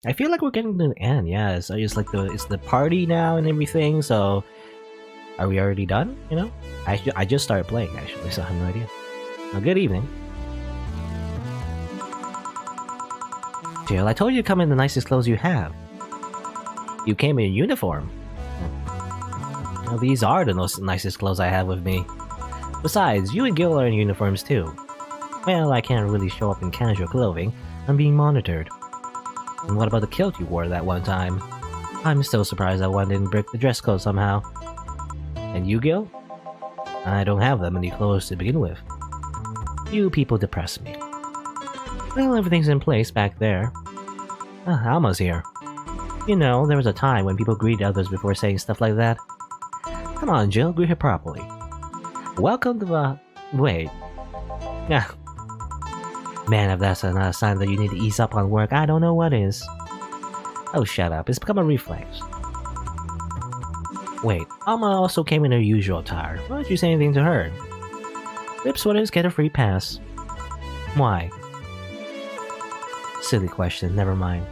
I feel like we're getting to the end. Yeah, so it's like it's the party now and everything. So, are we already done? You know, I just started playing actually, so I have no idea. Well, good evening, Jill. I told you to come in the nicest clothes you have. You came in uniform. Well, these are the nicest clothes I have with me. Besides, you and Gil are in uniforms too. Well, I can't really show up in casual clothing. I'm being monitored. And what about the kilt you wore that one time? I'm still surprised that one didn't break the dress code somehow. And you, Gil? I don't have that many clothes to begin with. You people depress me. Well, everything's in place back there. Alma's here. You know, there was a time when people greeted others before saying stuff like that. Come on, Jill, greet her properly. Welcome to the... Wait. Yeah. Man, if that's not a sign that you need to ease up on work, I don't know what is. Oh, shut up. It's become a reflex. Wait, Alma also came in her usual attire. Why don't you say anything to her? Lip sweaters get a free pass. Why? Silly question, never mind.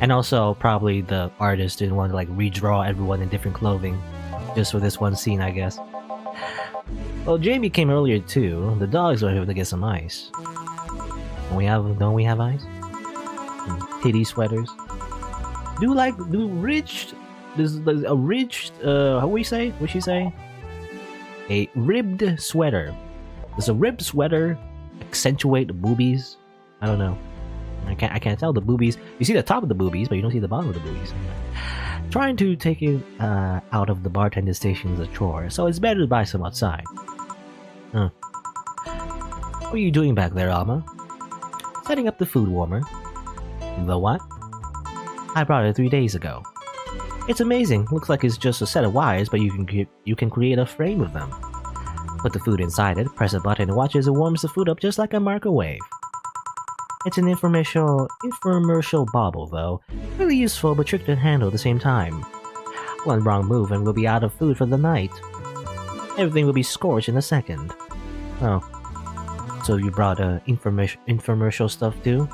And also, probably the artist didn't want to like redraw everyone in different clothing. Just for this one scene, I guess. Well, Jamie came earlier too. The dogs were able to get some ice. Don't we have ice? Titty sweaters. There's a ridged, how we say? What'd she say? A ribbed sweater. Does a ribbed sweater accentuate the boobies? I don't know. I can't tell the boobies. You see the top of the boobies, but you don't see the bottom of the boobies. Trying to take it out of the bartender station is a chore, so it's better to buy some outside. Huh. What are you doing back there, Alma? Setting up the food warmer. The what? I brought it 3 days ago. It's amazing. Looks like it's just a set of wires, but you can create a frame with them. Put the food inside it, press a button, and watch as it warms the food up just like a microwave. It's an infomercial bauble, though. Really useful, but tricky to handle at the same time. One wrong move and we'll be out of food for the night. Everything will be scorched in a second. Oh. So you brought infomercial stuff too?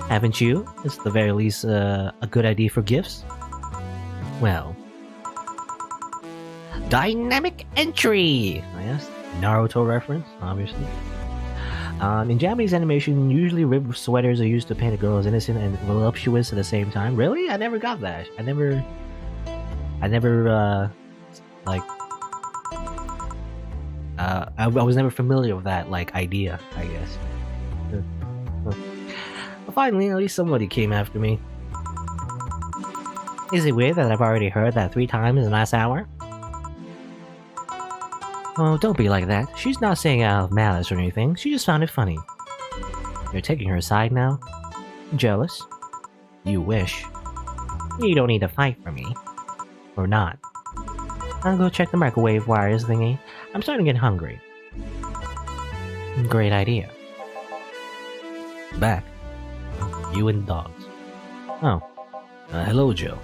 Haven't you? It's the very least a good idea for gifts. Well. Dynamic entry! Yes, Naruto reference, obviously. In Japanese animation, usually ribbed sweaters are used to paint a girl as innocent and voluptuous at the same time. Really? I never got that. I never, I was never familiar with that, like, idea, I guess. Well, finally, at least somebody came after me. Is it weird that I've already heard that 3 times in the last hour? Oh, don't be like that. She's not saying it out of malice or anything. She just found it funny. You're taking her side now? Jealous? You wish. You don't need to fight for me. Or not. I'll go check the microwave wires thingy. I'm starting to get hungry. Great idea. Back. You and the dogs. Oh. Hello, Joe.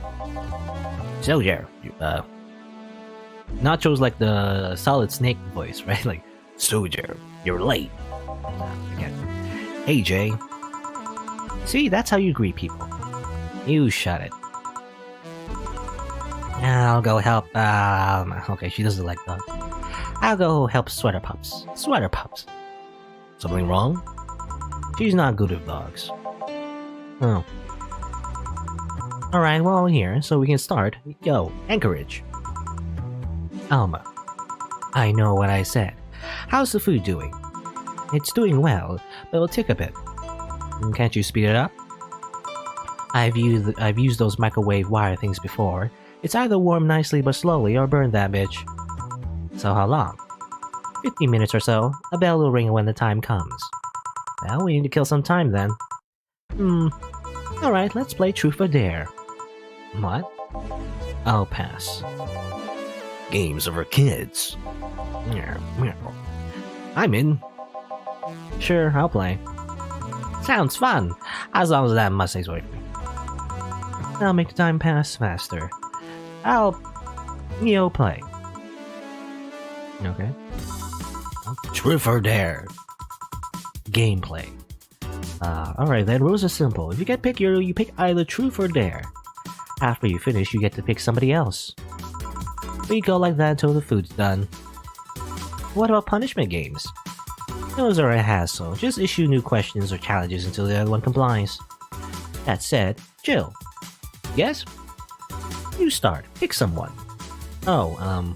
Soldier. Nacho's like the Solid Snake voice, right? Like, Soldier, you're late. Again. Hey, Jay. See, that's how you greet people. You shut it. I'll go help, okay, she doesn't like dogs. I'll go help Sweater Pups. Sweater Pups. Something wrong? She's not good with dogs. Oh. Alright, well, here, so we can start. Yo, Anchorage. Alma. I know what I said. How's the food doing? It's doing well, but it'll take a bit. Can't you speed it up? I've used those microwave wire things before. It's either warm nicely but slowly or burn that bitch. So how long? 15 minutes or so. A bell will ring when the time comes. Well, we need to kill some time then. Alright, let's play Truth or Dare. What? I'll pass. Games are for kids. I'm in. Sure, I'll play. Sounds fun, as long as that mustache's with me. I'll make the time pass faster. I'll... play. Okay. Truth or Dare. Gameplay. Alright then, rules are simple. If you get picked, you pick either truth or dare. After you finish, you get to pick somebody else. We go like that until the food's done. What about punishment games? Those are a hassle. Just issue new questions or challenges until the other one complies. That said, Jill. Yes? You start. Pick someone. Oh,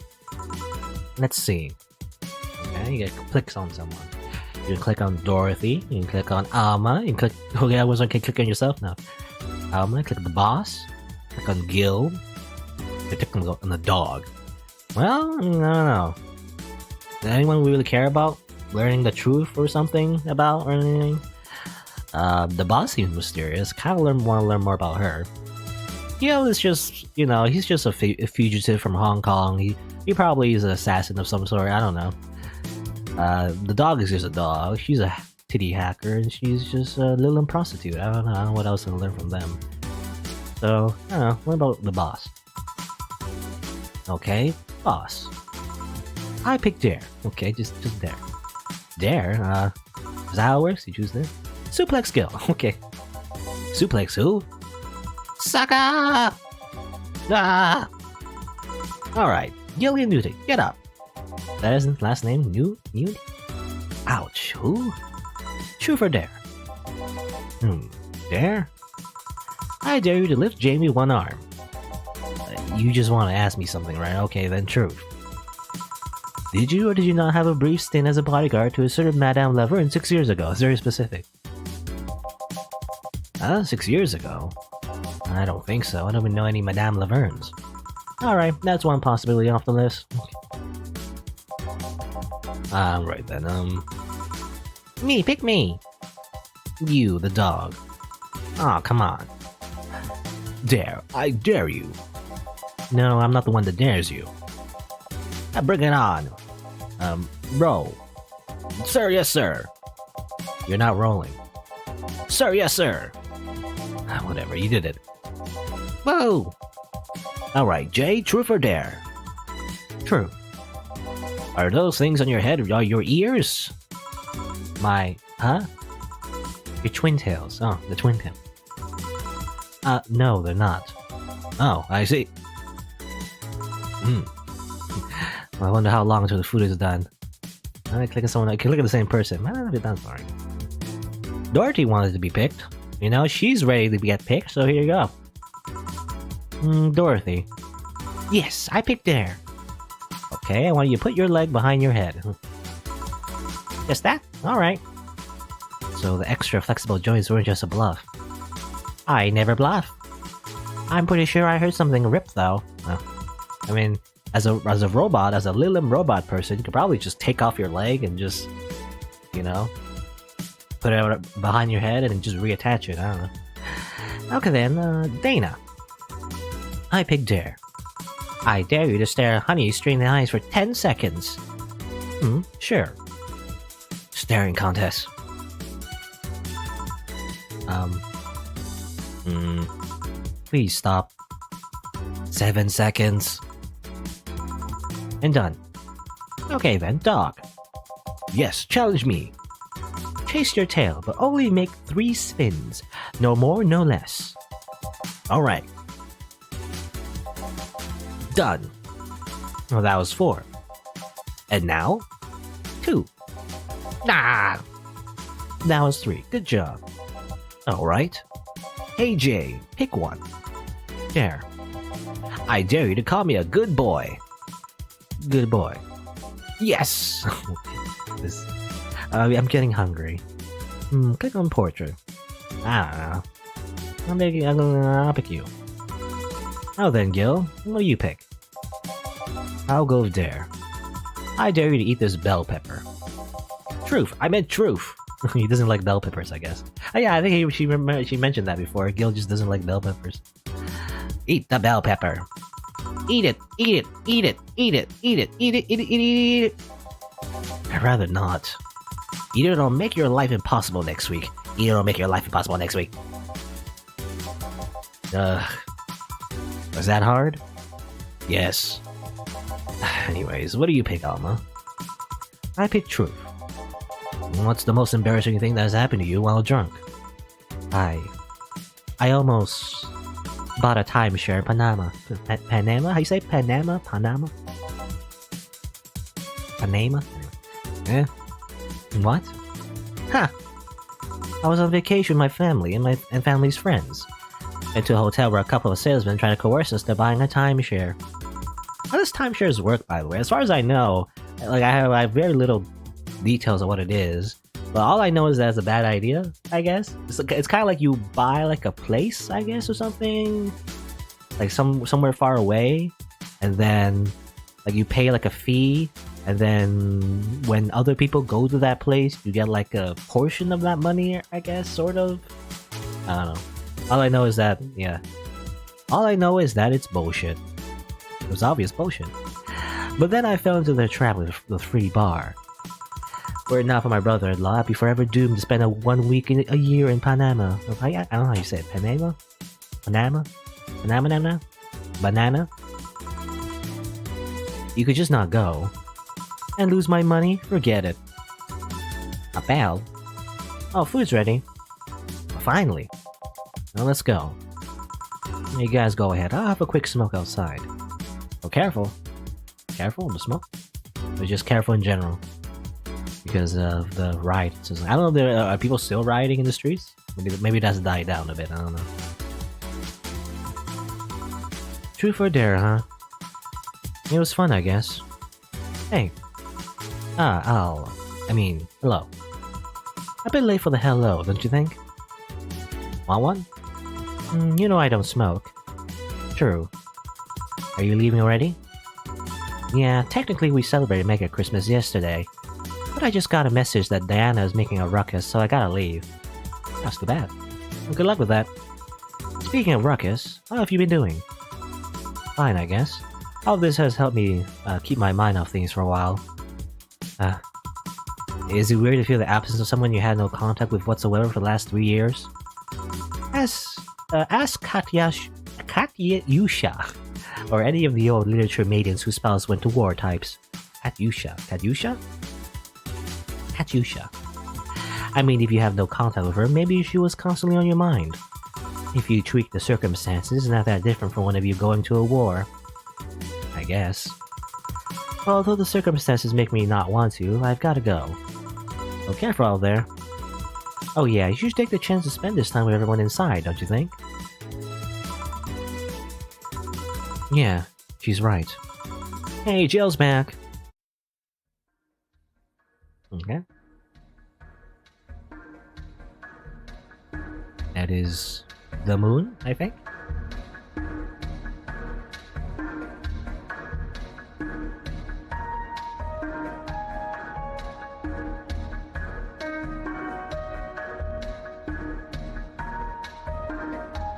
let's see. Okay, you get clicks on someone. You can click on Dorothy, you can click on Alma, you can click... Okay, I wasn't gonna click on yourself now. Alma, click the boss, click on Gil, click on the dog. Well, I don't know. Does anyone really care about learning the truth or something about or anything? The boss seems mysterious. Kind of want to learn more about her. Gil is just, you know, he's just a fugitive from Hong Kong. He probably is an assassin of some sort. I don't know. The dog is just a dog. She's a titty hacker, and she's just a little prostitute. I don't know what else to learn from them. So, I don't know. What about the boss? Okay, boss. I pick Dare. Okay, just Dare. Dare? Is that how it works? You choose this? Suplex Gil. Okay. Suplex who? Sucker! Ah! Alright, Gillian Newton, get up. That isn't last name, Newt? Ouch, who? Truth or dare? Dare? I dare you to lift Jamie one arm. You just want to ask me something, right? Okay, then truth. Did you or did you not have a brief stint as a bodyguard to a certain Madame Laverne 6 years ago? It's very specific. 6 years ago? I don't think so. I don't even know any Madame Lavernes. Alright, that's one possibility off the list. Right then, Me, pick me! You, the dog. Aw, come on. Dare, I dare you. No, I'm not the one that dares you. Bring it on. Roll. Sir, yes sir. You're not rolling. Sir, yes sir. Whatever, you did it. Whoa! Alright, Jay, truth or dare? True. Are those things on your head your ears? Huh? Your twin tails. Oh, the twin tail. No, they're not. Oh, I see. I wonder how long until the food is done. I click on someone, I can look at the same person. Might not be that far. Dorothy wanted to be picked. You know, she's ready to get picked, so here you go. Dorothy. Yes, I picked Dare. Okay, I want you to put your leg behind your head. Just that? Alright. So the extra flexible joints weren't just a bluff. I never bluff. I'm pretty sure I heard something rip though. I mean, as a robot, as a Lilim robot person, you could probably just take off your leg and just, you know, put it behind your head and just reattach it. I don't know. Okay then, Dana. I pick Dare. I dare you to stare Honey straight in the eyes for 10 seconds. Sure. Staring contest. Please stop. 7 seconds. And done. Okay then, dog. Yes, challenge me. Chase your tail, but only make 3 spins. No more, no less. Alright. Done. Well, that was 4. And now? 2. Nah! That was 3. Good job. Alright. Hey Jay, pick one. Dare. I dare you to call me a good boy. Good boy. Yes! I'm getting hungry. Click on portrait. I don't know. I'll pick you. Oh then, Gil, what do you pick? I'll go with Dare. I dare you to eat this bell pepper. Truth, I meant truth. He doesn't like bell peppers, I guess. Oh yeah, I think she mentioned that before. Gil just doesn't like bell peppers. Eat the bell pepper. Eat it, eat it, eat it, eat it, eat it, eat it, eat it, eat it, eat it. I'd rather not. Eat it or it'll make your life impossible next week. Eat it or it'll make your life impossible next week. Was that hard? Yes. Anyways, what do you pick, Alma? I pick truth. What's the most embarrassing thing that has happened to you while drunk? I almost bought a timeshare in Panama. Panama? How you say Panama? Panama? Panama? Eh? What? Huh. I was on vacation with my family and family's friends. Went to a hotel where a couple of salesmen tried to coerce us to buying a timeshare. How does timeshares work, by the way? As far as I know, like I have very little details of what it is. But all I know is that it's a bad idea, I guess. It's kind of like you buy like a place, I guess, or something. Like somewhere far away. And then like you pay like a fee. And then when other people go to that place, you get like a portion of that money, I guess, sort of. I don't know. All I know is that, yeah. All I know is that it's bullshit. It was obvious bullshit. But then I fell into the trap with the free bar. Were it not for my brother-in-law, I'd be forever doomed to spend 1 week a year in Panama. I don't know how you say it. Panama? Panama? Panama? Banana? You could just not go. And lose my money? Forget it. A pal? Oh, food's ready. Well, finally. Now let's go. You guys go ahead. I'll have a quick smoke outside. Oh, careful. Careful of the smoke? Or just careful in general? Because of the riots. I don't know, are people still rioting in the streets? Maybe that's died down a bit, I don't know. Truth or dare, huh? It was fun, I guess. Hey. Hello. A bit late for the hello, don't you think? Want one? You know I don't smoke. True. Are you leaving already? Yeah, technically we celebrated Mega Christmas yesterday. But I just got a message that Diana is making a ruckus, so I gotta leave. That's too bad. Well, good luck with that. Speaking of ruckus, how have you been doing? Fine, I guess. All this has helped me keep my mind off things for a while. Is it weird to feel the absence of someone you had no contact with whatsoever for the last 3 years? Ask Katyusha, or any of the old literature maidens whose spouses went to war types. Katyusha? I mean, if you have no contact with her, maybe she was constantly on your mind. If you tweak the circumstances, it's not that different from one of you going to a war. I guess. Although the circumstances make me not want to, I've gotta go. So careful out there. Oh yeah, you should take the chance to spend this time with everyone inside, don't you think? Yeah, she's right. Hey, Jill's back! Okay. That is the moon, I think?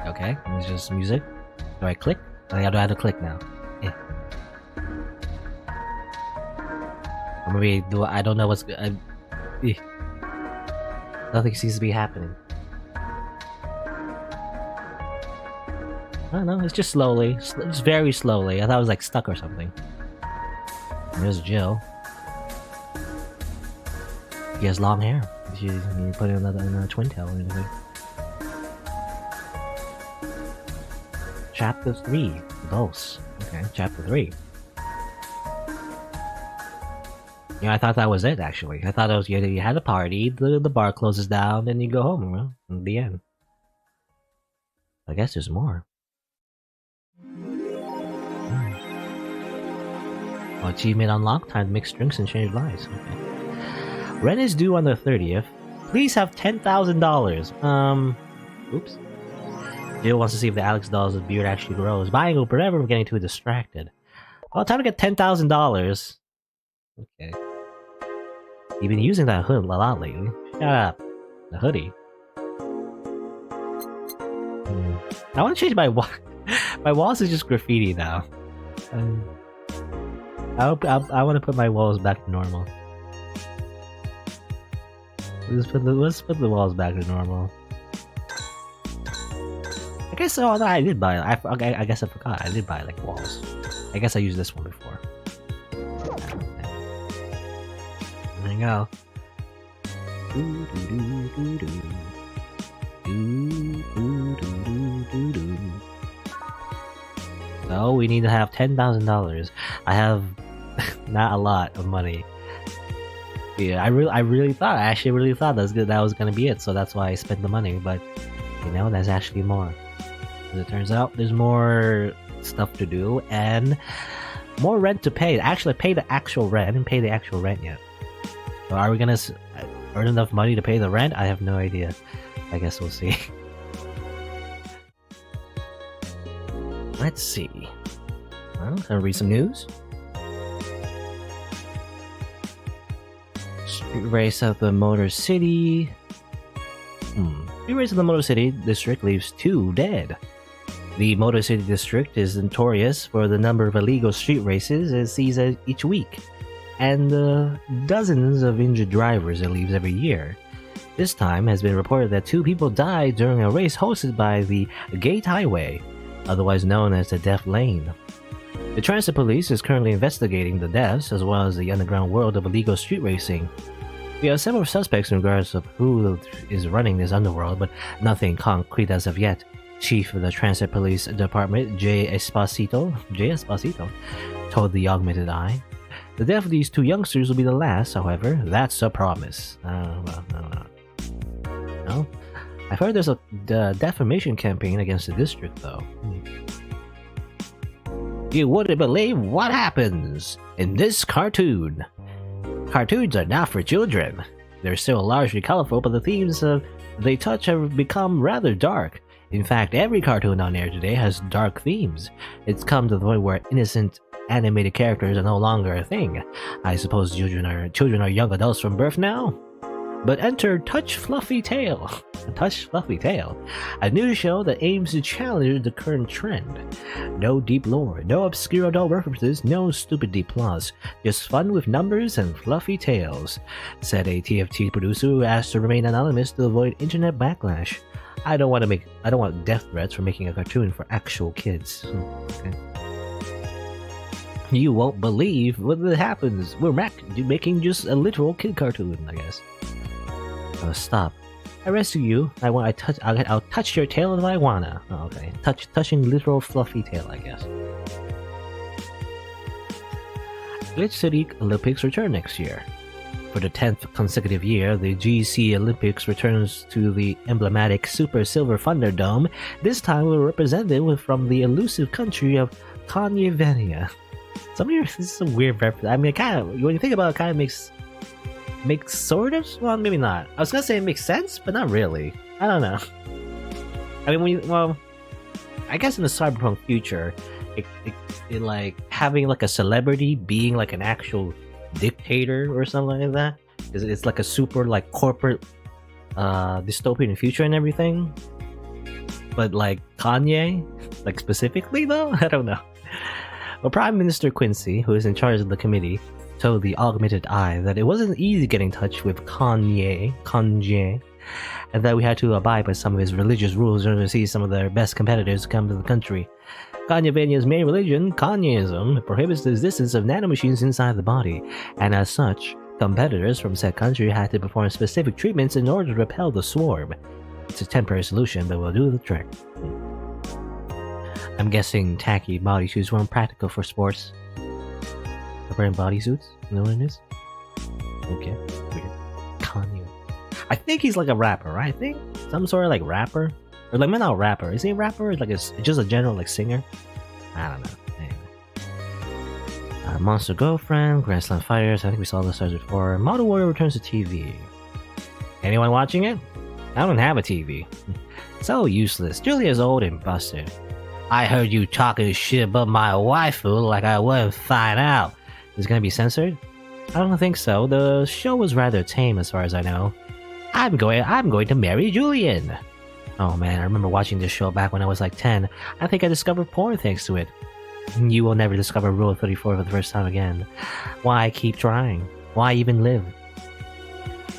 Okay, it's just music. Do I click? I have to click now. Yeah. Or maybe I don't know what's good. Nothing seems to be happening. I don't know, it's just slowly. It's very slowly. I thought it was like stuck or something. And there's Jill. She has long hair. She put in another twin tail or anything. Chapter 3. Those. Okay, Chapter 3. Yeah, I thought that was it, actually. I thought it was you had a party, the bar closes down, then you go home, well, in the end. I guess there's more. Oh, achievement unlocked, time to mix drinks and change lives. Okay. Rent is due on the 30th. Please have $10,000. Oops. Jill wants to see if the Alex doll's beard actually grows. Buying Uber, I'm getting too distracted. Well, time to get $10,000. Okay. You've been using that hood a lot lately. Shut up. The hoodie. I want to change my wall. My walls is just graffiti now. I want to put my walls back to normal. Let's put the walls back to normal. I guess I did buy. I guess I forgot. I did buy like walls. I guess I used this one before. There you go. So we need to have $10,000. I have not a lot of money. Yeah, I actually really thought that was gonna be it. So that's why I spent the money. But you know, there's actually more. As it turns out, there's more stuff to do and more rent to pay. Actually, pay the actual rent. I didn't pay the actual rent yet. So are we gonna earn enough money to pay the rent? I have no idea. I guess we'll see. Let's see. Well, gonna read some news. Street race of the Motor City. Street race of the Motor City district leaves 2 dead. The Motor City district is notorious for the number of illegal street races it sees each week, and dozens of injured drivers it leaves every year. This time has been reported that 2 people died during a race hosted by the Gate Highway, otherwise known as the Death Lane. The Transit Police is currently investigating the deaths as well as the underground world of illegal street racing. We have several suspects in regards of who is running this underworld, but nothing concrete as of yet. Chief of the Transit Police Department, Jay Esposito, told the Augmented Eye. The death of these 2 youngsters will be the last, however. That's a promise. No? I've heard there's a defamation campaign against the district, though. You wouldn't believe what happens in this cartoon. Cartoons are not for children. They're still largely colorful, but the themes they touch have become rather dark. In fact, every cartoon on air today has dark themes. It's come to the point where innocent animated characters are no longer a thing. I suppose children are young adults from birth now? But enter Touch Fluffy Tail. Touch Fluffy Tail, a new show that aims to challenge the current trend. No deep lore, no obscure adult references, no stupid deep plots, just fun with numbers and fluffy tails, said a TFT producer who asked to remain anonymous to avoid internet backlash. I don't want death threats for making a cartoon for actual kids. Okay. You won't believe what happens. We're making just a literal kid cartoon, I guess. Oh, stop. I rescue you. I'll touch your tail if I wanna. Oh, okay. Touching literal fluffy tail, I guess. Glitch City Olympics return next year. For the 10th consecutive year, the GC Olympics returns to the emblematic Super Silver Thunderdome. This time we're represented from the elusive country of Kanye. This is some weird reference. I mean, when you think about it, kind of makes sort of, well, maybe not. I was gonna say it makes sense, but not really. I don't know. I mean, I guess in the cyberpunk future, it like having like a celebrity being like an actual dictator or something like that. It's like a super like corporate dystopian future and everything. But like Kanye, like specifically though, I don't know. Well, Prime Minister Quincy, who is in charge of the committee, told the Augmented Eye that it wasn't easy getting in touch with Kanye, and that we had to abide by some of his religious rules in order to see some of their best competitors come to the country. Kanyevania's main religion, Kanyeism, prohibits the existence of nanomachines inside the body, and as such, competitors from said country had to perform specific treatments in order to repel the swarm. It's a temporary solution, but will do the trick. I'm guessing tacky bodysuits weren't practical for sports. Wearing bodysuits? You know what it is? Okay, weird. Kanye. I think he's like a rapper, right? I think some sort of like rapper, or like not a rapper. Is he a rapper? Or like just a general like singer? I don't know. Anyway. Monster Girlfriend, Grand Slam Fighters. I think we saw this stars before. Model Warrior returns to TV. Anyone watching it? I don't have a TV. So useless. Julia's old and busted. I heard you talking shit about my waifu like I wouldn't find out. Is it gonna be censored? I don't think so. The show was rather tame as far as I know. I'm going to marry Julian. Oh man, I remember watching this show back when I was like 10. I think I discovered porn thanks to it. You will never discover Rule 34 for the first time again. Why keep trying? Why even live?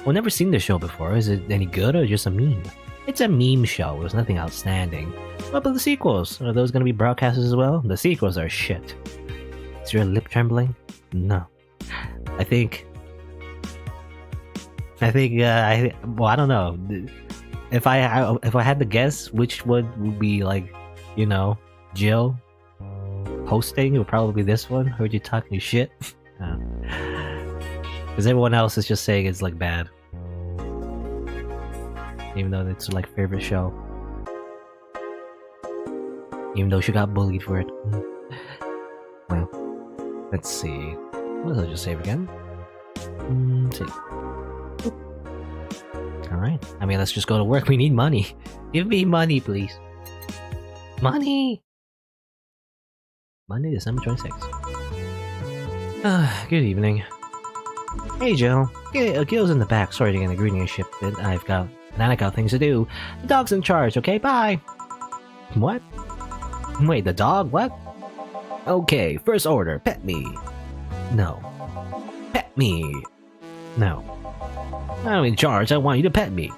We've never seen this show before. Is it any good or just a meme? It's a meme show. There's nothing outstanding. What about the sequels? Are those going to be broadcasted as well? The sequels are shit. Is your lip trembling? No. I think, well, I don't know. if I had to guess which one would be like, you know, Jill hosting, it would probably be this one. Heard you talking your shit. Because everyone else is just saying it's like bad, even though it's like favorite show. Even though she got bullied for it. Well, let's see. What did I just save again? Let's see. Alright. I mean, let's just go to work. We need money. Give me money, please. Money! Monday, December 26th. Good evening. Hey, Joe. Gil's in the back. Sorry to get the greeting ship. I got things to do. The dog's in charge, okay? Bye! What? Wait, the dog? What? Okay, first order. Pet me. No. Pet me. No. I'm in charge. I want you to pet me.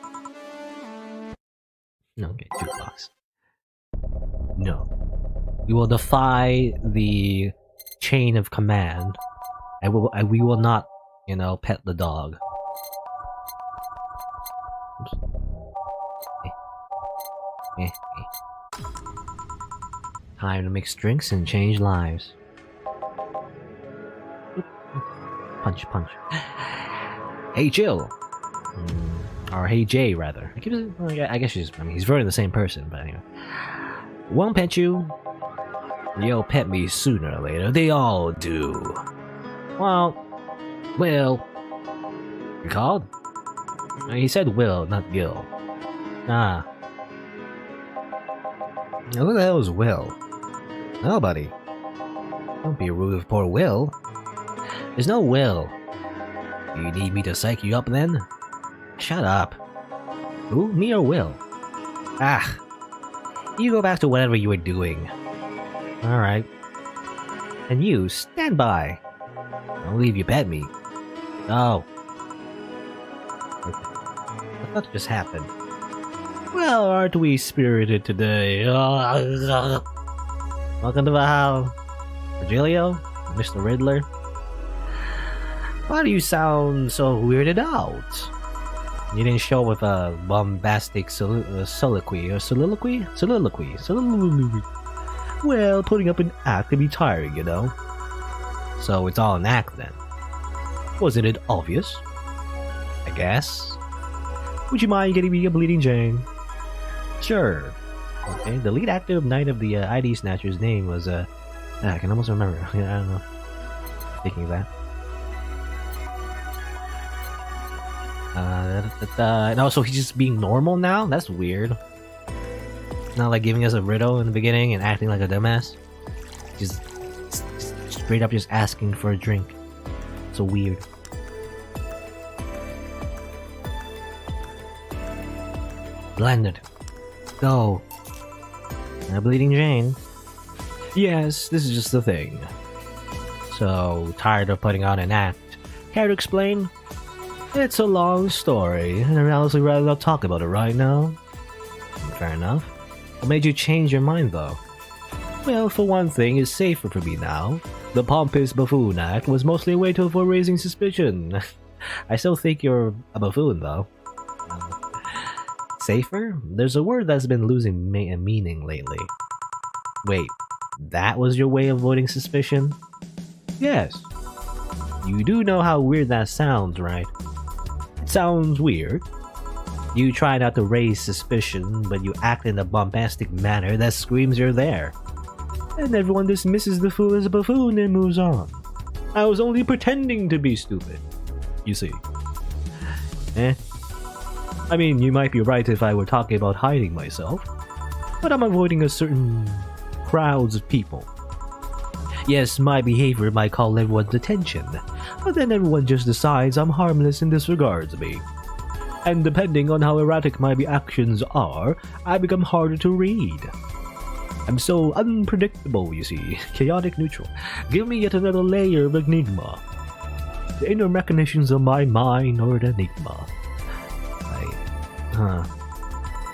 Okay, jukebox. No. We will defy the chain of command. We will not, you know, pet the dog. Oops. Time to mix drinks and change lives. Punch, punch. Hey, Jill. Or hey, Jay, rather. I guess she's. I mean, he's really the same person, but anyway. Won't pet you. You'll pet me sooner or later. They all do. Well, Will. You called? He said Will, not Gil. Ah. Now, who the hell is Will? Nobody. Don't be rude with poor Will. There's no Will. Do you need me to psych you up then? Shut up. Who? Me or Will? Ah. You go back to whatever you were doing. Alright. And you, stand by. I'll leave you pet me. Oh. What just happened? Well, aren't we spirited today? Welcome to Valhalla. Virgilio? Mr. Riddler? Why do you sound so weirded out? You didn't show with a bombastic soliloquy. Well, putting up an act can be tiring, you know. So it's all an act then. Wasn't it obvious? I guess. Would you mind getting me a bleeding Jane? Sure. Okay, the lead actor of Night of the ID Snatcher's name was, I can almost remember. I don't know. Thinking of that. And also he's just being normal now? That's weird. Not like giving us a riddle in the beginning and acting like a dumbass. Just straight up just asking for a drink. So weird. Blended. Go. A bleeding Jane. Yes, this is just the thing. So, tired of putting on an act. Care to explain? It's a long story, and I'd honestly rather not talk about it right now. Fair enough. What made you change your mind, though? Well, for one thing, it's safer for me now. The pompous buffoon act was mostly a way to avoid raising suspicion. I still think you're a buffoon, though. Safer? There's a word that's been losing meaning lately. Wait, that was your way of avoiding suspicion? Yes. You do know how weird that sounds, right? It sounds weird. You try not to raise suspicion, but you act in a bombastic manner that screams you're there. And everyone dismisses the fool as a buffoon and moves on. I was only pretending to be stupid, you see. I mean, you might be right if I were talking about hiding myself, but I'm avoiding a certain crowds of people. Yes, my behavior might call everyone's attention, but then everyone just decides I'm harmless and disregards me. And depending on how erratic my actions are, I become harder to read. I'm so unpredictable, you see. Chaotic neutral. Give me yet another layer of enigma. The inner machinations of my mind are an enigma.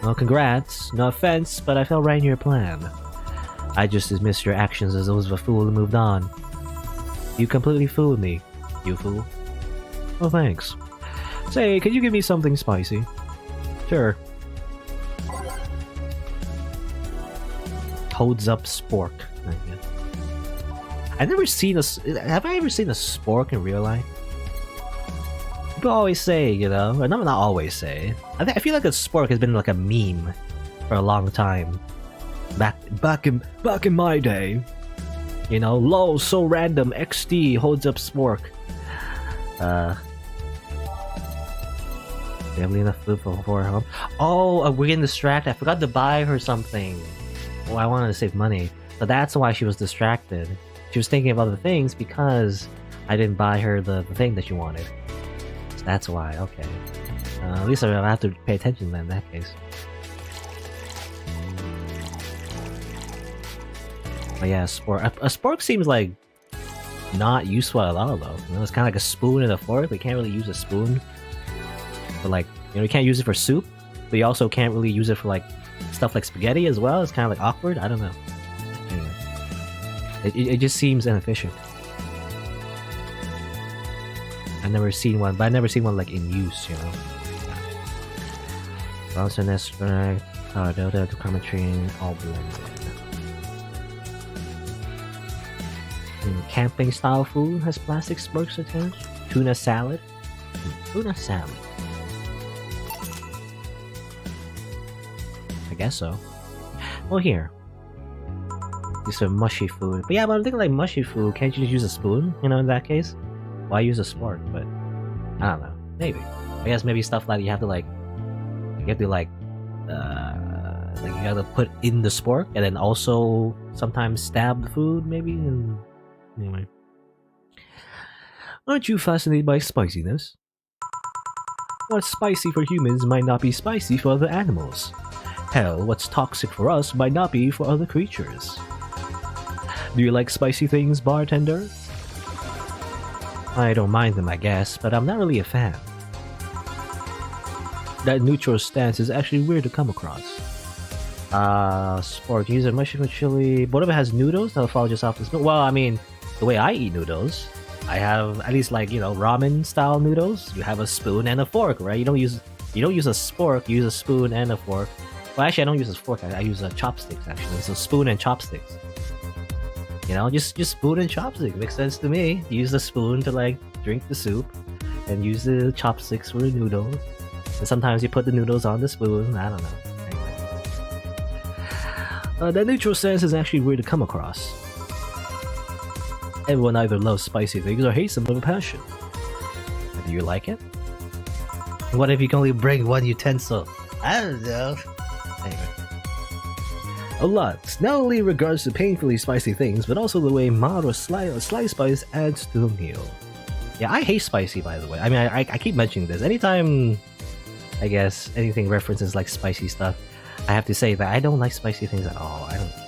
Well, congrats. No offense, but I fell right in your plan. I just dismissed your actions as those of a fool and moved on. You completely fooled me, you fool. Oh, thanks. Say, could you give me something spicy? Sure. holds up spork. I guess. I've never seen a. Have I ever seen a spork in real life? People always say, you know, or not always say. I feel like a spork has been like a meme for a long time. Back in my day, you know, lol, so random. XD holds up spork. We have enough food for her home. Oh, we're getting distracted. I forgot to buy her something. Oh, I wanted to save money, but that's why she was distracted. She was thinking of other things because I didn't buy her the thing that she wanted. So that's why. Okay. At least I'll have to pay attention then in that case. But yeah, a spork seems like not useful at all though. You know, it's kind of like a spoon and a fork. We can't really use a spoon. But like, you know, you can't use it for soup, but you also can't really use it for like stuff like spaghetti as well. It's kind of like awkward. I don't know. Anyway, it just seems inefficient. I've never seen one, but I've never seen one like in use. You know. Bronson extract, Delta to commentary, all blended. Camping style food has plastic sporks attached. Tuna salad. Tuna salad. I guess so. Well, here. These are mushy food. But yeah, but I'm thinking like mushy food, can't you just use a spoon? You know, in that case? Why use a spork? But I don't know. Maybe. I guess maybe stuff like you have to like you gotta put in the spork and then also sometimes stab the food, maybe? And anyway. Aren't you fascinated by spiciness? What's spicy for humans might not be spicy for other animals. Hell, what's toxic for us might not be for other creatures. Do you like spicy things, bartender? I don't mind them, I guess, but I'm not really a fan. That neutral stance is actually weird to come across. Spork, use a mushroom with chili. What if it has noodles? That'll fall just off the spoon. Well, I mean, the way I eat noodles, I have at least like, you know, ramen style noodles. You have a spoon and a fork, right? You don't use a spork, you use a spoon and a fork. Well, actually, I don't use a fork. I use chopsticks. Actually, so spoon and chopsticks. You know, just spoon and chopsticks makes sense to me. Use the spoon to like drink the soup, and use the chopsticks for the noodles. And sometimes you put the noodles on the spoon. I don't know. Anyway. That neutral sense is actually weird to come across. Everyone either loves spicy things or hates them with a passion. Do you like it? What if you can only bring one utensil? I don't know. Anyway. A lot, not only in regards to painfully spicy things, but also the way mild or slight spice adds to the meal. Yeah, I hate spicy, by the way. I mean, I keep mentioning this. Anytime, I guess, anything references like spicy stuff, I have to say that I don't like spicy things at all. I don't care.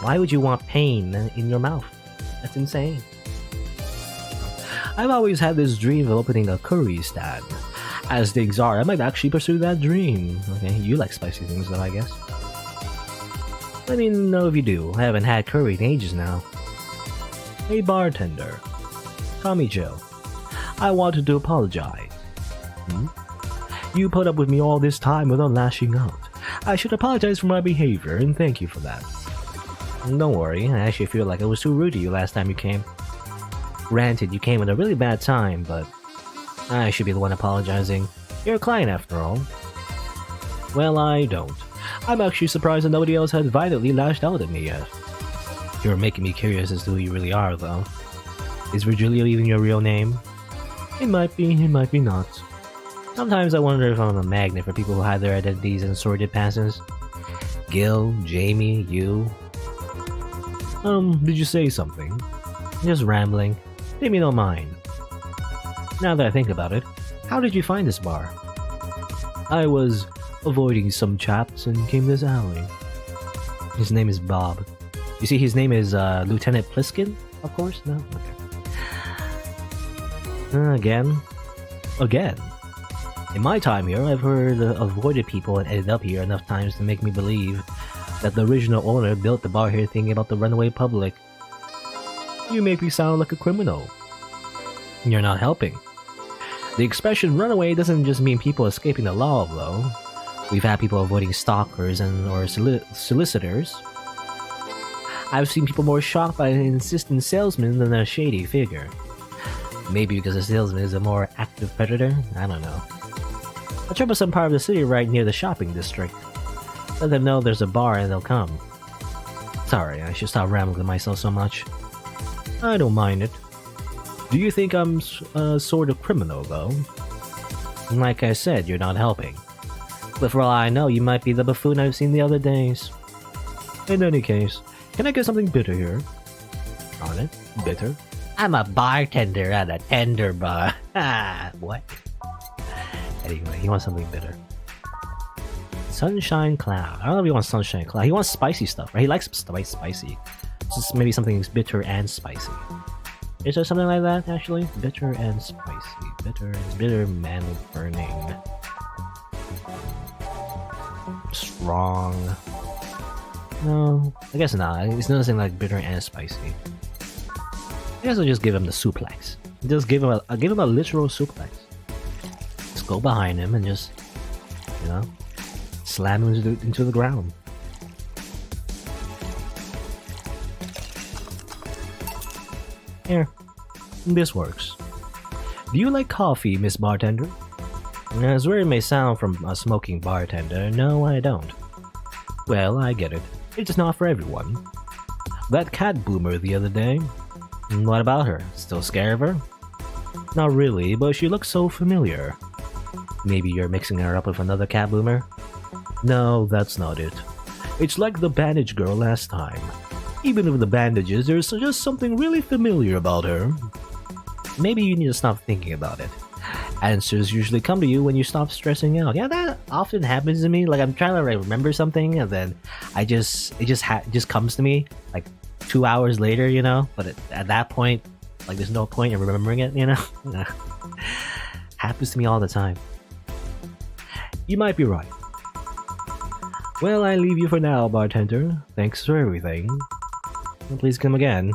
Why would you want pain in your mouth? That's insane. I've always had this dream of opening a curry stand. As things are, I might actually pursue that dream. Okay, you like spicy things though, I guess. Let me know if you do. I haven't had curry in ages now. Hey bartender. Call me Joe. I wanted to apologize. You put up with me all this time without lashing out. I should apologize for my behavior and thank you for that. Don't worry, I actually feel like I was too rude to you last time you came. Granted, you came at a really bad time, but I should be the one apologizing. You're a client after all. Well, I don't. I'm actually surprised that nobody else had violently lashed out at me yet. You're making me curious as to who you really are, though. Is Virgilio even your real name? It might be not. Sometimes I wonder if I'm a magnet for people who hide their identities in sordid passes. Gil, Jamie, you. Did you say something? Just rambling. Maybe don't mind. Now that I think about it, how did you find this bar? I was avoiding some chaps and came this alley. His name is Bob. You see, his name is Lieutenant Pliskin, of course? No? Okay. Again. In my time here, I've heard avoided people and ended up here enough times to make me believe that the original owner built the bar here thinking about the runaway public. You make me sound like a criminal. You're not helping. The expression runaway doesn't just mean people escaping the law, though. We've had people avoiding stalkers or solicitors. I've seen people more shocked by an insistent salesman than a shady figure. Maybe because the salesman is a more active predator? I don't know. I'll travel some part of the city right near the shopping district. Let them know there's a bar and they'll come. Sorry, I should stop rambling myself so much. I don't mind it. Do you think I'm a sort of criminal, though? Like I said, you're not helping. But for all I know, you might be the buffoon I've seen the other days. In any case, can I get something bitter here? On it? Bitter? I'm a bartender at a tender bar. What? Anyway, he wants something bitter. Sunshine Cloud. I don't know if he wants Sunshine Cloud. He wants spicy stuff, right? He likes spicy. Just maybe something that's bitter and spicy. Is there something like that, actually? Bitter and spicy. Bitter man burning. Strong. No, I guess not. It's nothing like bitter and spicy. I guess I'll just give him the suplex. Just give him a literal suplex. Just go behind him and just, you know, slam him into the ground. Here, this works. Do you like coffee, Miss Bartender? As weird it may sound from a smoking bartender, no, I don't. Well, I get it. It's just not for everyone. That cat boomer the other day. What about her? Still scared of her? Not really, but she looks so familiar. Maybe you're mixing her up with another cat boomer? No, that's not it. It's like the bandage girl last time. Even with the bandages, there's just something really familiar about her. Maybe you need to stop thinking about it. Answers usually come to you when you stop stressing out. Yeah, that often happens to me. Like I'm trying to remember something, and then it just comes to me like 2 hours later, you know. But at that point, like there's no point in remembering it, you know. Happens to me all the time. You might be right. Well, I leave you for now, bartender. Thanks for everything. Please come again.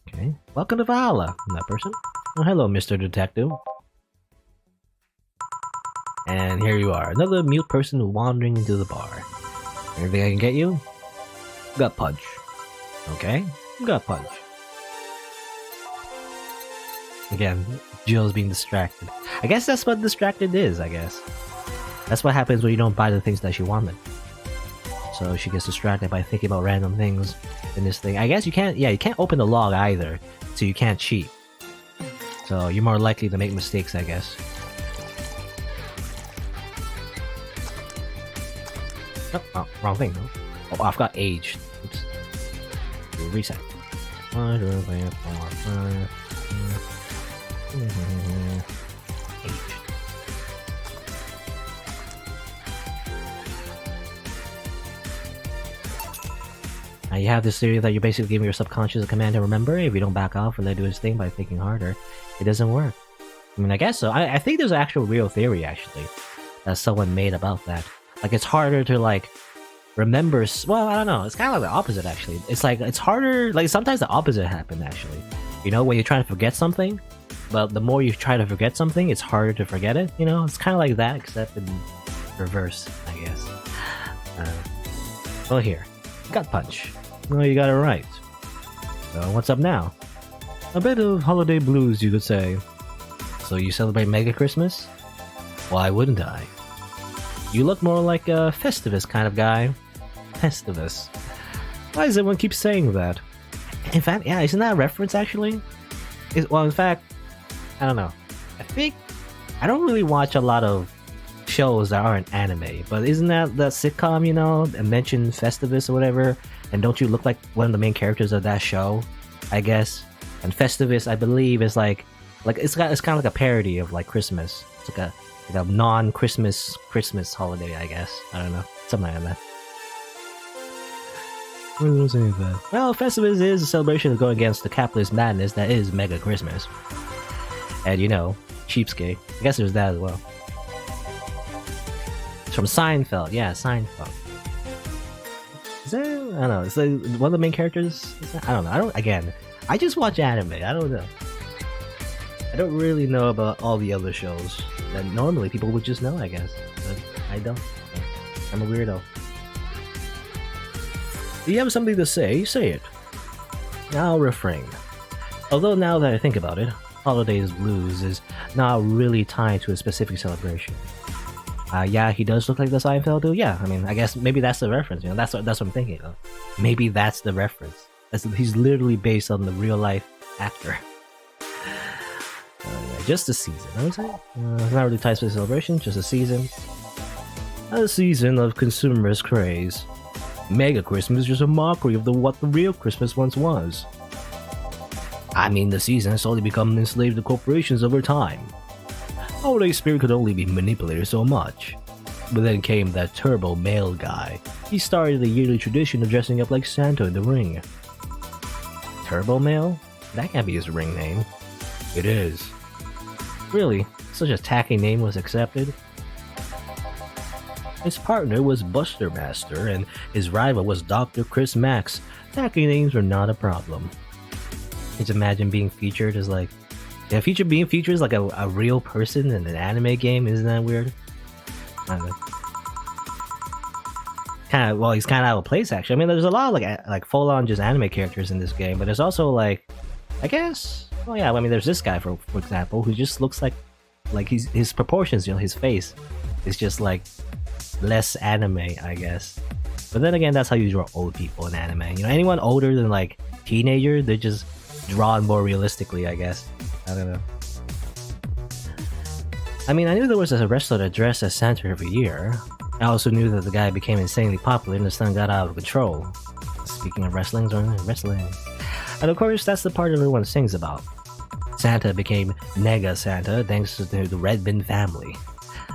Okay. Welcome to Valhalla, that person. Oh, hello, Mr. Detective. And here you are, another mute person wandering into the bar. Anything I can get you? Gut punch. Okay, gut punch. Again, Jill's being distracted. I guess that's what distracted is, I guess. That's what happens when you don't buy the things that she wanted. So she gets distracted by thinking about random things in this thing. I guess you can't open the log either, so you can't cheat. So you're more likely to make mistakes, I guess. Oh, wrong thing. No? Oh, I've got aged. Oops. Reset. You have this theory that you're basically giving your subconscious a command to remember. If you don't back off and let it do its thing by thinking harder, it doesn't work. I mean, I guess so. I think there's an actual real theory, actually, that someone made about that. Like, it's harder to, like, remember... Well, I don't know. It's kind of like the opposite, actually. It's like, it's harder... Like, sometimes the opposite happens, actually. You know, when you're trying to forget something, but the more you try to forget something, it's harder to forget it, you know? It's kind of like that, except in reverse, I guess. Well, here. Gut punch. No, you got it right. So, what's up now? A bit of holiday blues, you could say. So you celebrate Mega Christmas? Why wouldn't I? You look more like a Festivus kind of guy. Festivus. Why does everyone keep saying that? In fact, yeah, isn't that a reference, actually? Well, in fact, I don't know. I think... I don't really watch a lot of shows that aren't anime, but isn't that sitcom, you know, and mention Festivus or whatever, and don't you look like one of the main characters of that show, I guess? And Festivus, I believe, is like it's kind of like a parody of like Christmas. It's like a non-Christmas holiday, I guess. I don't know, something like that. What was I saying that? Well, Festivus is a celebration of going against the capitalist madness that is Mega Christmas, and you know, cheapskate. I guess there's that as well. From Seinfeld, yeah, Seinfeld. Is that, I don't know, is that one of the main characters? I don't know, I just watch anime, I don't know. I don't really know about all the other shows that normally people would just know, I guess. But I don't. I'm a weirdo. Do you have something to say? Say it. I'll refrain. Although now that I think about it, Holidays Blues is not really tied to a specific celebration. Yeah, he does look like the Seinfeld dude. Yeah, I mean, I guess maybe that's the reference. You know, that's what I'm thinking of. Maybe that's the reference. He's literally based on the real life actor. Yeah, just a season, I would say. It's not really tied to a celebration, just a season. A season of consumerist craze. Mega Christmas is just a mockery of what the real Christmas once was. I mean, the season has slowly become enslaved to corporations over time. Holiday spirit could only be manipulated so much. But then came that turbo male guy. He started the yearly tradition of dressing up like Santa in the ring. Turbo male? That can't be his ring name. It is. Really? Such a tacky name was accepted? His partner was Buster Master, and his rival was Dr. Chris Max. Tacky names were not a problem. Just imagine being featured as like... Yeah, being featured as like a real person in an anime game, isn't that weird? I don't know. Well, he's kind of out of place, actually. I mean, there's a lot of like full-on just anime characters in this game, but there's also like... I guess... Well, yeah, I mean, there's this guy, for example, who just looks like his proportions, you know, his face is just like less anime, I guess. But then again, that's how you draw old people in anime. You know, anyone older than like teenager, they're just drawn more realistically, I guess. I don't know. I mean, I knew there was a wrestler that dressed as Santa every year. I also knew that the guy became insanely popular and the stunt got out of control. Speaking of wrestling. And of course, that's the part everyone sings about. Santa became Nega Santa thanks to the Redbin family.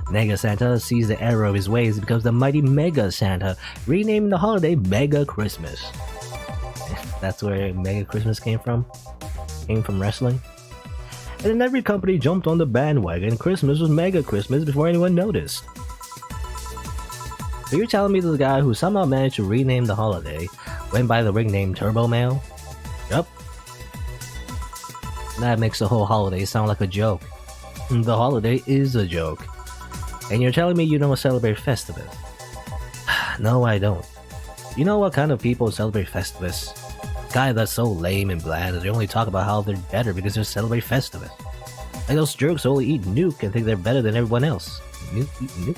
Nega Santa sees the error of his ways and becomes the mighty Mega Santa, renaming the holiday Mega Christmas. That's where Mega Christmas came from? Came from wrestling? And then every company jumped on the bandwagon. Christmas was Mega Christmas before anyone noticed. So you're telling me the guy who somehow managed to rename the holiday went by the ring name Turbo Male? Yup. That makes the whole holiday sound like a joke. The holiday is a joke. And you're telling me you don't celebrate Festivus? No, I don't. You know what kind of people celebrate Festivus? Guy that's so lame and bland that they only talk about how they're better because they celebrate Festivus. Like those jerks only eat Nuke and think they're better than everyone else. Nuke?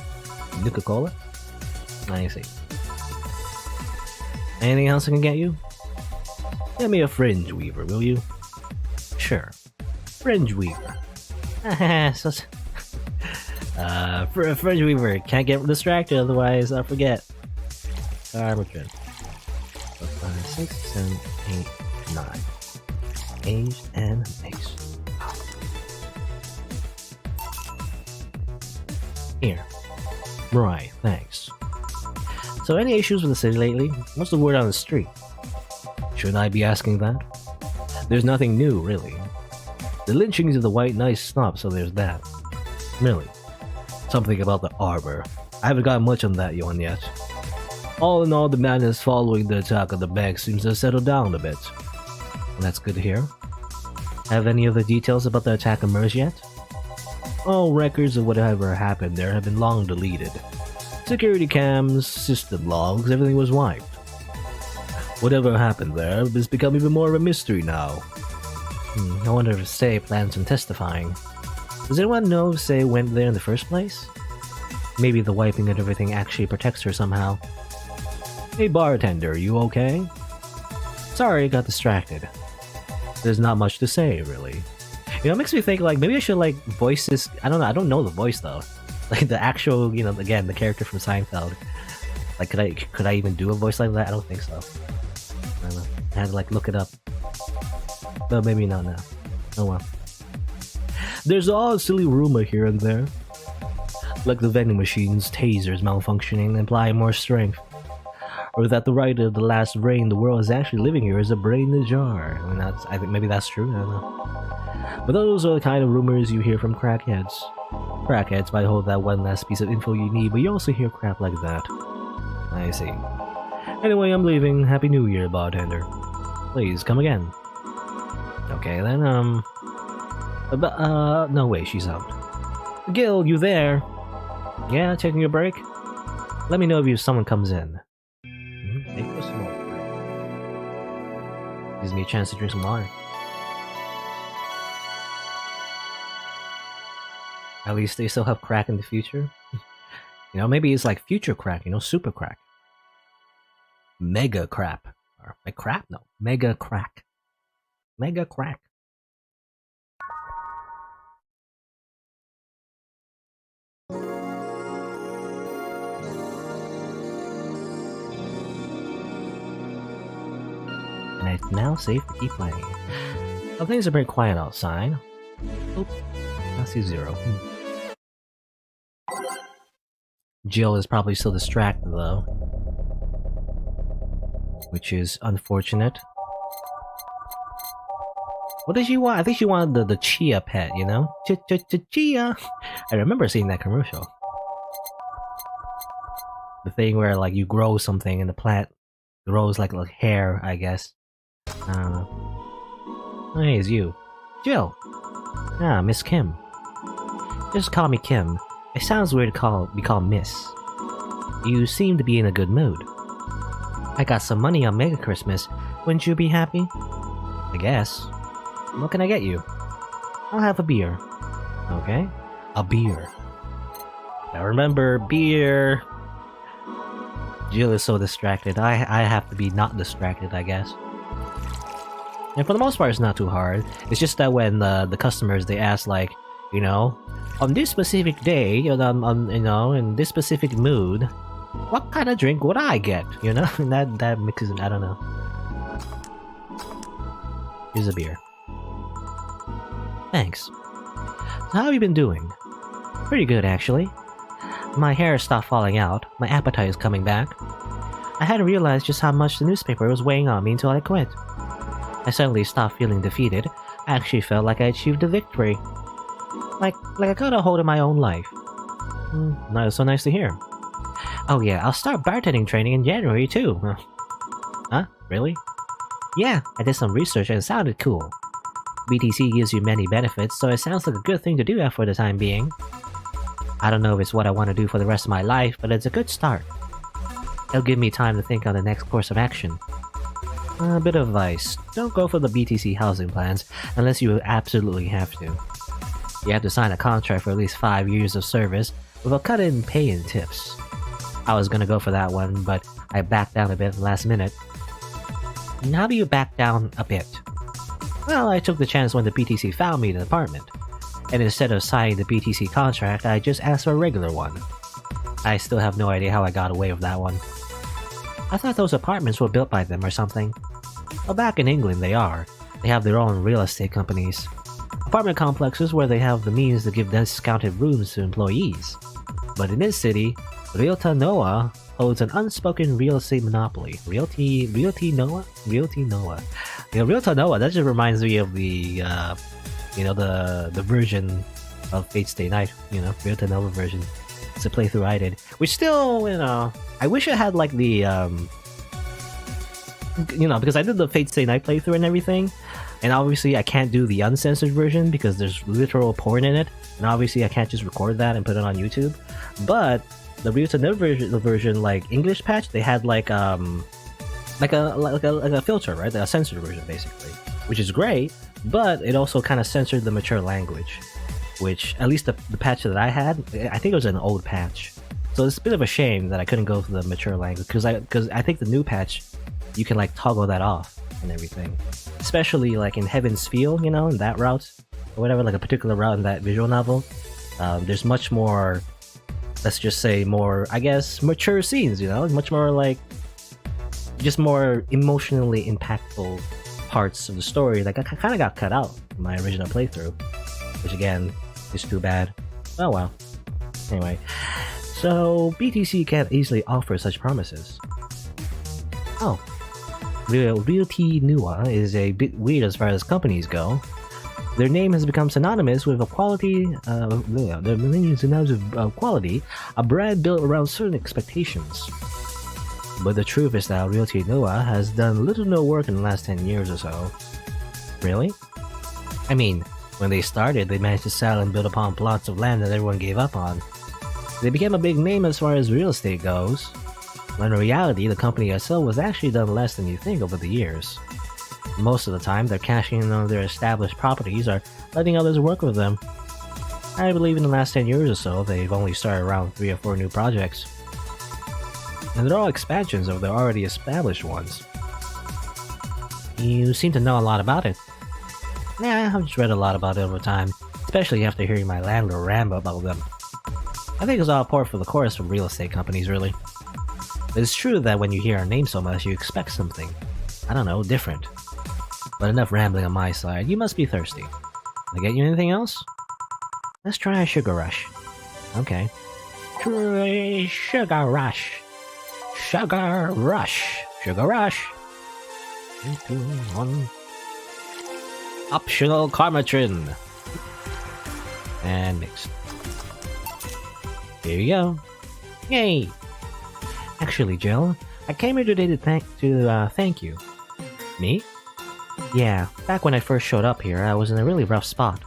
Nuka-Cola? I see. Anything else I can get you? Get me a Fringe Weaver, will you? Sure. Fringe Weaver. Fringe Weaver. Can't get distracted, otherwise I'll forget. Alright, we're good. 5, 6, 7, 8, 9. Aged and mixed. Here. Right, thanks. So, any issues with the city lately? What's the word on the street? Shouldn't I be asking that? There's nothing new, really. The lynchings of the White Knights stopped, so there's that. Really. Something about the arbor. I haven't got much on that one yet. All in all, the madness following the attack on the bank seems to have settled down a bit. Well, that's good to hear. Have any of the details about the attack emerged yet? All records of whatever happened there have been long deleted. Security cams, system logs, everything was wiped. Whatever happened there has become even more of a mystery now. I wonder if Say plans on testifying. Does anyone know if Say went there in the first place? Maybe the wiping of everything actually protects her somehow. Hey bartender, you okay? Sorry, got distracted. There's not much to say, really. You know, it makes me think, like, maybe I should, like, voice this... I don't know the voice, though. Like, the actual, you know, again, the character from Seinfeld. Like, could I even do a voice like that? I don't think so. I don't know. I had to, like, look it up. But maybe not now. Oh well. There's all a silly rumor here and there. Like the vending machine's tasers malfunctioning and applying more strength. Or that the writer of The Last Brain the world is actually living here is a brain in a jar. I think maybe that's true, I don't know. But those are the kind of rumors you hear from crackheads. Crackheads might hold that one last piece of info you need, but you also hear crap like that. I see. Anyway, I'm leaving. Happy New Year, bartender. Please, come again. Okay, then, no way, she's out. Gil, you there? Yeah, taking a break? Let me know if someone comes in. Take a smoke. Gives me a chance to drink some water. At least they still have crack in the future. You know, maybe it's like future crack, you know, super crack. Mega crap. Or like crap? No. Mega crack. Mega crack. And it's now safe to keep playing. Oh, things are very quiet outside. Oh, I see Zero. Jill is probably still distracted though, which is unfortunate. What did she want? I think she wanted the chia pet, you know? Chia! I remember seeing that commercial. The thing where like you grow something and the plant grows like hair, I guess. I don't know. Oh, hey, it's you. Jill! Ah, Miss Kim. Just call me Kim. It sounds weird to be called Miss. You seem to be in a good mood. I got some money on Mega Christmas. Wouldn't you be happy? I guess. What can I get you? I'll have a beer. Okay. A beer. Now remember, beer. Jill is so distracted. I have to be not distracted, I guess. And for the most part, it's not too hard. It's just that when the customers, they ask like, you know, on this specific day, you know, in this specific mood, what kind of drink would I get? You know, and that mixes. I don't know. Here's a beer. Thanks. So how have you been doing? Pretty good, actually. My hair stopped falling out. My appetite is coming back. I hadn't realized just how much the newspaper was weighing on me until I quit. I suddenly stopped feeling defeated. I actually felt like I achieved a victory. Like I got a hold of my own life. So nice to hear. Oh yeah, I'll start bartending training in January too. Huh? Really? Yeah, I did some research and it sounded cool. BTC gives you many benefits, so it sounds like a good thing to do for the time being. I don't know if it's what I want to do for the rest of my life, but it's a good start. It'll give me time to think on the next course of action. A bit of advice. Don't go for the BTC housing plans unless you absolutely have to. You have to sign a contract for at least 5 years of service with a cut in pay and tips. I was gonna go for that one, but I backed down a bit at the last minute. And how do you back down a bit? Well, I took the chance when the BTC found me an apartment, and instead of signing the BTC contract, I just asked for a regular one. I still have no idea how I got away with that one. I thought those apartments were built by them or something. Well, back in England they are. They have their own real estate companies. Apartment complexes where they have the means to give discounted rooms to employees. But in this city, Realty Noah holds an unspoken real estate monopoly. Realty Noah? Realty Noah. You know, Realty Noah, that just reminds me of the, you know, the version of Fate Stay Night, you know, Realty Noah version. It's a playthrough I did. Which still, you know, I wish it had like the, you know, because I did the Fate Stay Night playthrough and everything. And obviously I can't do the uncensored version because there's literal porn in it. And obviously I can't just record that and put it on YouTube. But the Realty Noah version, like English patch, they had like a filter, right? A censored version basically, which is great. But it also kind of censored the mature language, which at least the patch that I had, I think it was an old patch. So it's a bit of a shame that I couldn't go for the mature language because I think the new patch you can like toggle that off and everything, especially like in Heaven's Feel, you know, in that route or whatever, like a particular route in that visual novel. There's much more, let's just say more, I guess, mature scenes, you know, much more like just more emotionally impactful parts of the story that kind of got cut out in my original playthrough, which again is too bad. Oh well. Anyway, so BTC can't easily offer such promises. Oh, Realty Noah is a bit weird as far as companies go. Their name has become synonymous with a quality, quality, a brand built around certain expectations. But the truth is that Realty Noah has done little to no work in the last 10 years or so. Really? I mean, when they started, they managed to sell and build upon plots of land that everyone gave up on. They became a big name as far as real estate goes, when in reality the company itself was actually done less than you think over the years. Most of the time, they're cashing in on their established properties or letting others work with them. I believe in the last 10 years or so, they've only started around 3 or 4 new projects. And they're all expansions of their already established ones. You seem to know a lot about it. Yeah, I've just read a lot about it over time, especially after hearing my landlord ramble about them. I think it's all par for the course from real estate companies, really. But it's true that when you hear our name so much, you expect something, I don't know, different. But enough rambling on my side, you must be thirsty. Can I get you anything else? Let's try a sugar rush. Okay. Sugar rush. Sugar rush. Sugar rush. 3, 2, 1. Optional Carmatrin. And mixed. Here you go. Yay! Actually, Jill, I came here today to thank you. Me? Yeah, back when I first showed up here, I was in a really rough spot.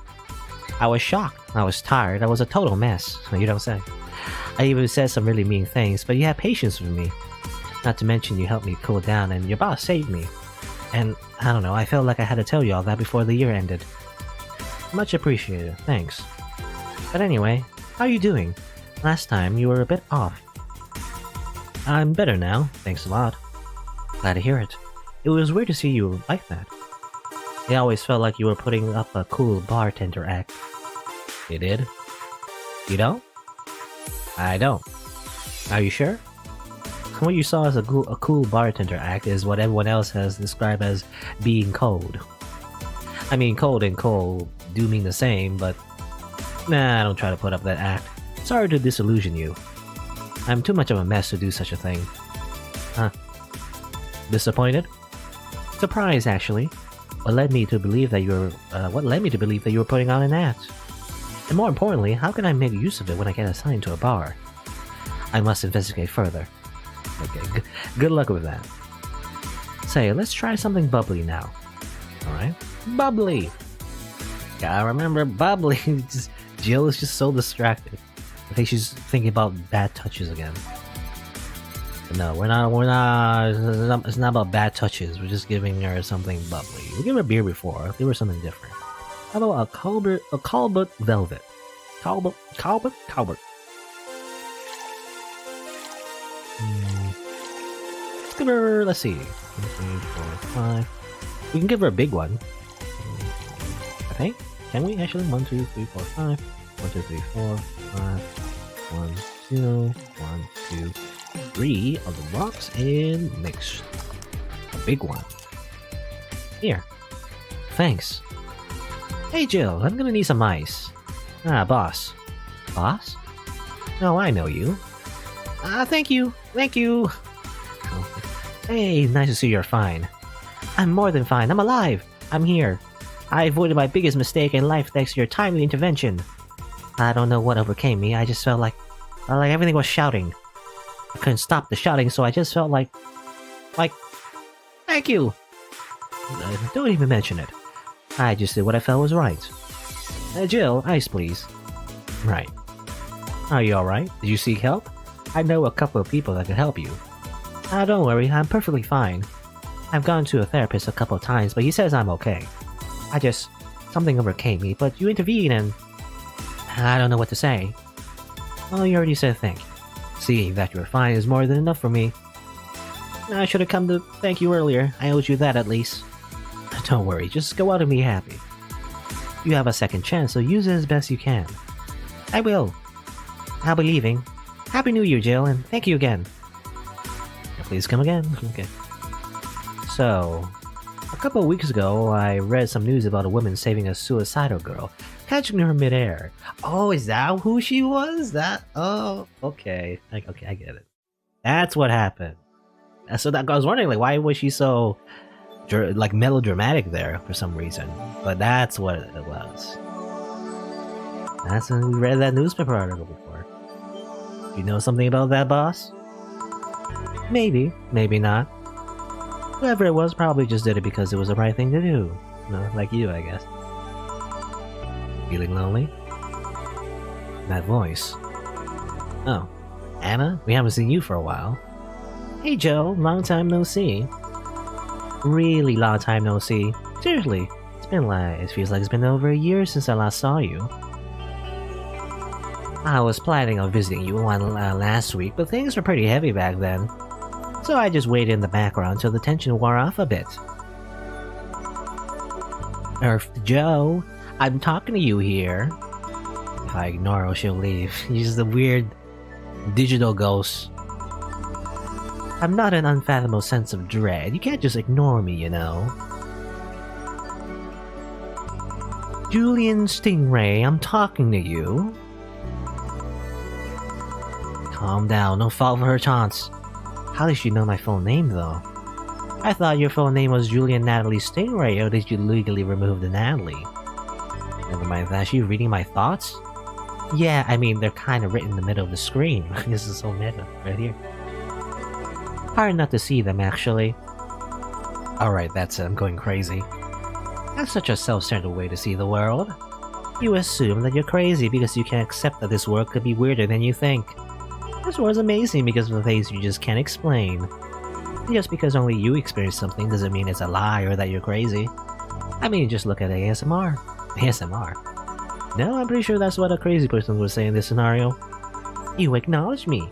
I was shocked, I was tired, I was a total mess, you don't say. I even said some really mean things, but you had patience with me. Not to mention you helped me cool down and your boss saved me. And, I don't know, I felt like I had to tell you all that before the year ended. Much appreciated, thanks. But anyway, how are you doing? Last time you were a bit off. I'm better now, thanks a lot. Glad to hear it. It was weird to see you like that. It always felt like you were putting up a cool bartender act. You did? You don't? I don't. Are you sure? What you saw as a cool bartender act is what everyone else has described as being cold. I mean, cold and cold do mean the same, but nah, I don't try to put up that act. Sorry to disillusion you. I'm too much of a mess to do such a thing. Huh. Disappointed? Surprised, actually. What led me to believe that you were putting on an act? And more importantly, how can I make use of it when I get assigned to a bar? I must investigate further. Okay, good luck with that. Say, let's try something bubbly now. Alright? Bubbly! Gotta remember, bubbly. Jill is just so distracted. I think she's thinking about bad touches again. But no, we're not, it's not about bad touches. We're just giving her something bubbly. We gave her beer before. Give her something different. How about a Calbert Velvet? Calbert? Let's give her, let's see. 1, 2, 3, 4, 5. We can give her a big one. I think. Can we actually? 1, 2, 3, 4, 5. 1, 2, 3, 4, 5. 1, 2, 1, 2, 3 of the box and mix. A big one. Here. Thanks. Hey Jill, I'm gonna need some ice. Ah, boss. Boss? No, I know you. Thank you. Thank you. Hey, nice to see you're fine. I'm more than fine. I'm alive. I'm here. I avoided my biggest mistake in life thanks to your timely intervention. I don't know what overcame me. I just felt like everything was shouting. I couldn't stop the shouting, so I just felt like, thank you. Don't even mention it. I just did what I felt was right. Jill, ice please. Right. Are you alright? Did you seek help? I know a couple of people that could help you. Don't worry, I'm perfectly fine. I've gone to a therapist a couple of times, but he says I'm okay. Something overcame me, but you intervened and I don't know what to say. Well, you already said thank you. Seeing that you're fine is more than enough for me. I should have come to thank you earlier. I owed you that at least. Don't worry, just go out and be happy. You have a second chance, so use it as best you can. I will. I'll be leaving. Happy New Year, Jill, and thank you again. Please come again. Okay. So, a couple of weeks ago, I read some news about a woman saving a suicidal girl, catching her midair. Oh, is that who she was? Oh, okay. Okay, I get it. That's what happened. So I was wondering, why was she so, melodramatic there for some reason? But that's what it was. That's when we read that newspaper article before. You know something about that, boss? Maybe, maybe not. Whoever it was probably just did it because it was the right thing to do. Like you, I guess. Feeling lonely? That voice. Oh, Anna? We haven't seen you for a while. Hey Joe, long time no see. Really long time no see. Seriously, it feels like it's been over a year since I last saw you. I was planning on visiting you last week, but things were pretty heavy back then. So I just waited in the background until the tension wore off a bit. Joe, I'm talking to you here. If I ignore her, she'll leave. She's the weird digital ghost. I'm not an unfathomable sense of dread. You can't just ignore me, you know. Julian Stingray, I'm talking to you. Calm down, don't fall for her taunts. How did she know my full name, though? I thought your full name was Julian Natalie Stingray, or did you legally remove the Natalie? Never mind that, she reading my thoughts? Yeah, I mean, they're kind of written in the middle of the screen. This is so meta, right here. Hard not to see them, actually. Alright, that's it, I'm going crazy. That's such a self-centered way to see the world. You assume that you're crazy because you can't accept that this world could be weirder than you think. This world's amazing because of the things you just can't explain. Just because only you experience something doesn't mean it's a lie or that you're crazy. I mean, just look at ASMR. ASMR? No, I'm pretty sure that's what a crazy person would say in this scenario. You acknowledge me.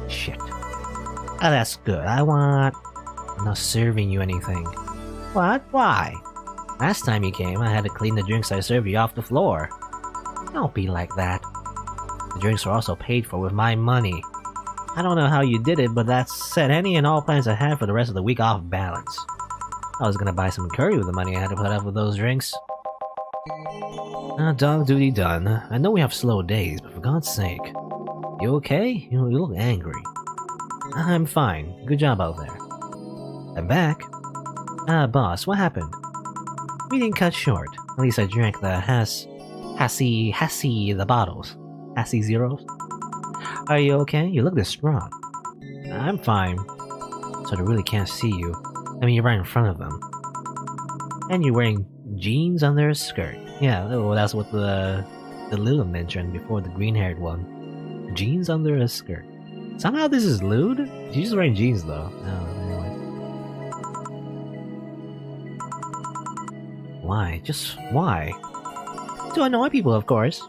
Shit. Oh, that's good. I'm not serving you anything. What? Why? Last time you came, I had to clean the drinks I served you off the floor. Don't be like that. The drinks were also paid for with my money. I don't know how you did it, but that set any and all plans I had for the rest of the week off balance. I was gonna buy some curry with the money I had to put up with those drinks. Dog duty done. I know we have slow days, but for God's sake. You okay? You look angry. I'm fine. Good job out there. I'm back. Boss, what happened? Meeting cut short. At least I drank the the bottles. Hassy zeros? Are you okay? You look distraught. I'm fine. So they really can't see you. I mean, you're right in front of them. And you're wearing jeans under a skirt. Yeah, well, that's what the little mentioned before, the green-haired one. Jeans under a skirt. Somehow this is lewd? She's just wearing jeans, though. Oh, anyway. Why? Just why? To annoy people, of course.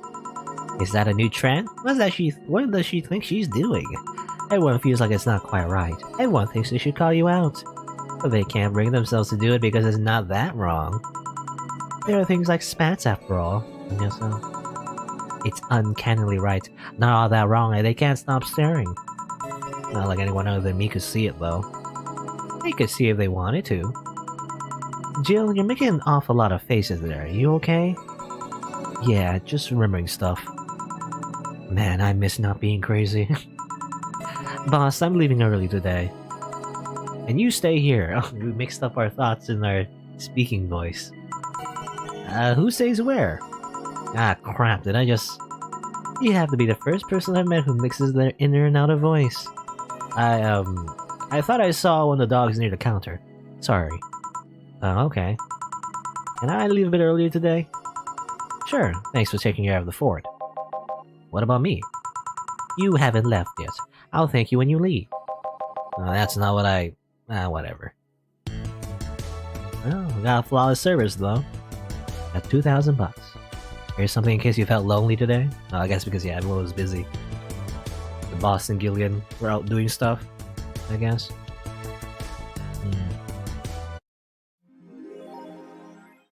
Is that a new trend? What does she think she's doing? Everyone feels like it's not quite right. Everyone thinks they should call you out. But they can't bring themselves to do it because it's not that wrong. There are things like spats after all. I guess so. It's uncannily right. Not all that wrong, and they can't stop staring. Not like anyone other than me could see it, though. They could see if they wanted to. Jill, you're making an awful lot of faces there. You okay? Yeah, just remembering stuff. Man, I miss not being crazy. Boss, I'm leaving early today. And you stay here. Oh, we mixed up our thoughts in our speaking voice. Who stays where? Ah, crap, did I just... You have to be the first person I've met who mixes their inner and outer voice. I thought I saw one of the dogs near the counter. Sorry. Okay. Can I leave a bit earlier today? Sure, thanks for taking care of the fort. What about me? You haven't left yet. I'll thank you when you leave. That's not what I... whatever. Well, we got a flawless service, though. At 2,000 bucks. Here's something in case you felt lonely today. I guess because, yeah, everyone was busy. The boss and Gillian were out doing stuff, I guess.